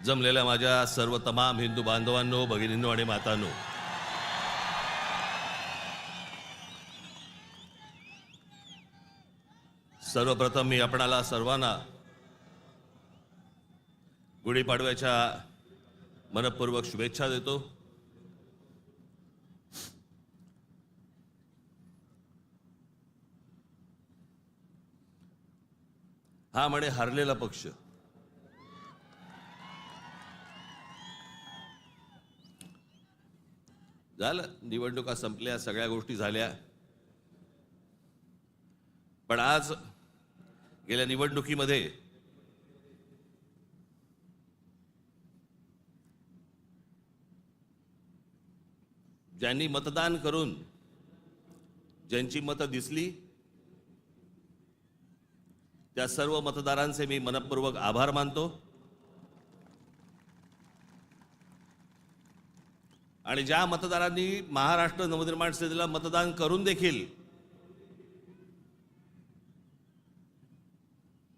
जमलेल्या माझ्या सर्व तमाम हिंदू बांधवांनो, भगिनींनो आणि मातांनो, सर्वप्रथम मी आपणाला सर्वांना गुढीपाडव्याच्या मनपूर्वक शुभेच्छा देतो। हा म्हणे हरलेला पक्ष, झालं, निवडणुका संपल्या, सगळ्या गोष्टी झाल्या, पण आज गेल्या निवडणुकीमध्ये ज्यांनी मतदान करून ज्यांची मतं दिसली त्या सर्व मतदारांचे मी मनपूर्वक आभार मानतो। आणि ज्या मतदारांनी महाराष्ट्र नवनिर्माण सेनेला मतदान करून देखील